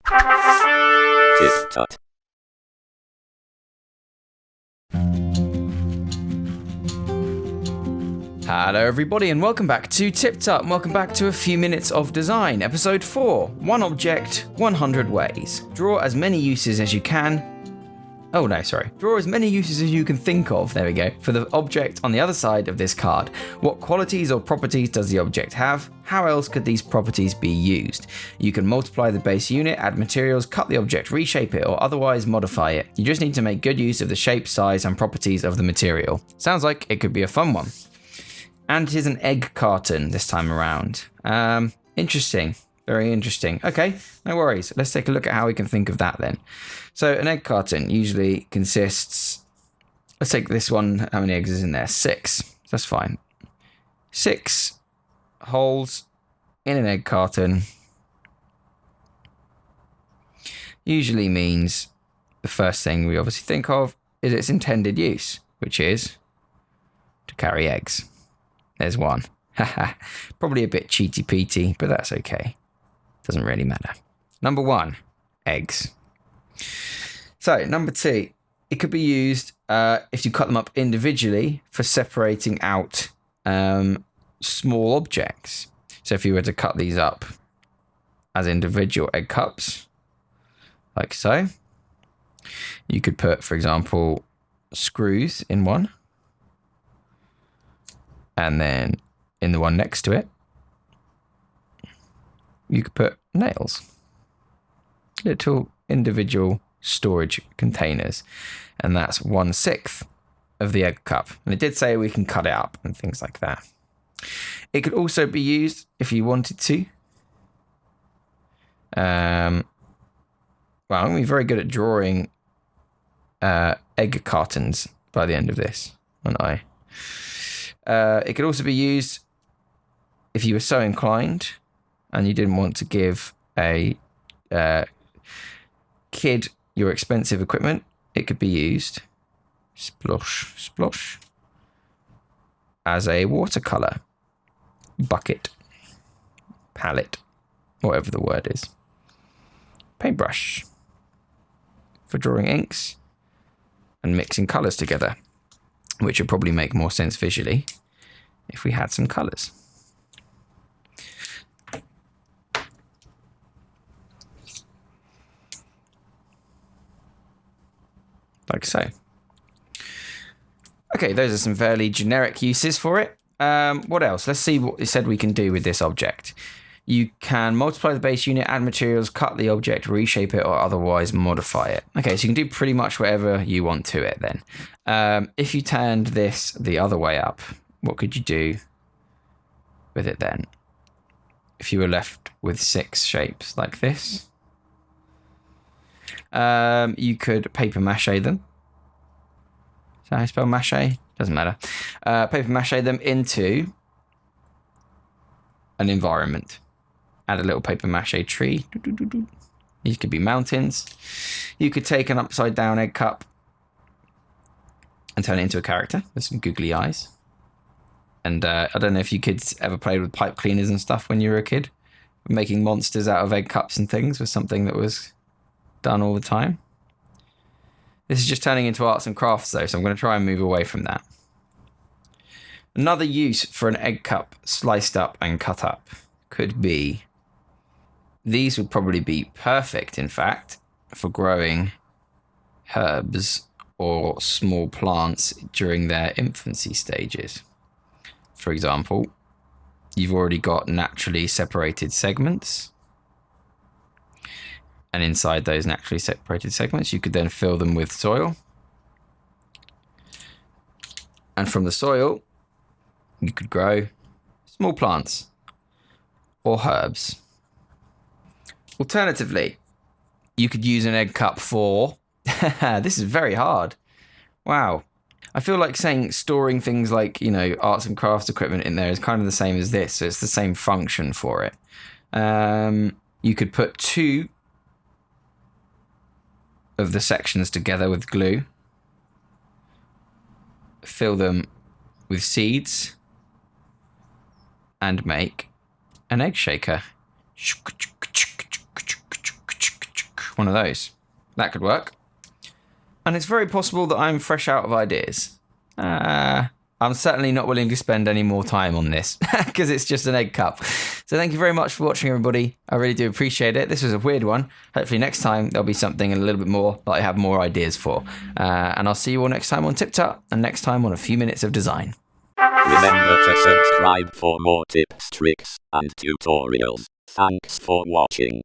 TipTut. Hello everybody and welcome back to TipTut and welcome back to A Few Minutes of Design, episode 4, One Object, 100 Ways. Draw as many uses as you can. Draw as many uses as you can think of, there we go, for the object on the other side of this card. What qualities or properties does the object have? How else could these properties be used? You can multiply the base unit, add materials, cut the object, reshape it, or otherwise modify it. You just need to make good use of the shape, size, and properties of the material. Sounds like it could be a fun one. And it is an egg carton this time around. Interesting. Very interesting. Okay, no worries. Let's take a look at how we can think of that then. So an egg carton usually consists... Let's take this one. How many eggs is in there? 6. That's fine. 6 holes in an egg carton usually means the first thing we obviously think of is its intended use, which is to carry eggs. There's one. Probably a bit cheaty-peaty, but that's okay. Doesn't really matter. Number 1, eggs. So, number 2, it could be used if you cut them up individually for separating out small objects. So, if you were to cut these up as individual egg cups, like so, you could put, for example, screws in one. And then in the one next to it, you could put nails. Little individual storage containers. And that's 1/6 of the egg cup. And it did say we can cut it up and things like that. It could also be used if you wanted to. Well, I'm going to be very good at drawing egg cartons by the end of this, aren't I? It could also be used if you were so inclined and you didn't want to give a kid your expensive equipment. It could be used, splosh, as a watercolor bucket, palette, whatever the word is. Paintbrush for drawing inks and mixing colors together, which would probably make more sense visually if we had some colours. Like so. Okay, those are some fairly generic uses for it. What else? Let's see what it said we can do with this object. You can multiply the base unit, add materials, cut the object, reshape it, or otherwise modify it. Okay, so you can do pretty much whatever you want to it then. If you turned this the other way up, what could you do with it then? If you were left with 6 shapes like this, you could paper mache them. Is that how you spell mache? Doesn't matter. Paper mache them into an environment. Add a little paper mache tree. These could be mountains. You could take an upside down egg cup and turn it into a character with some googly eyes. And I don't know if you kids ever played with pipe cleaners and stuff when you were a kid. Making monsters out of egg cups and things was something that was done all the time. This is just turning into arts and crafts though, so I'm going to try and move away from that. Another use for an egg cup sliced up and cut up could be, these would probably be perfect, in fact, for growing herbs or small plants during their infancy stages. For example, you've already got naturally separated segments. And inside those naturally separated segments, you could then fill them with soil. And from the soil, you could grow small plants or herbs. Alternatively, you could use an egg cup for... This is very hard. Wow. I feel like saying storing things like, arts and crafts equipment in there is kind of the same as this. So it's the same function for it. You could put 2 of the sections together with glue. Fill them with seeds. And make an egg shaker. One of those. That could work. And it's very possible that I'm fresh out of ideas. I'm certainly not willing to spend any more time on this because it's just an egg cup. So thank you very much for watching, everybody. I really do appreciate it. This was a weird one. Hopefully next time there'll be something a little bit more that I have more ideas for. And I'll see you all next time on TipTut and next time on A Few Minutes of Design. Remember to subscribe for more tips, tricks, and tutorials. Thanks for watching.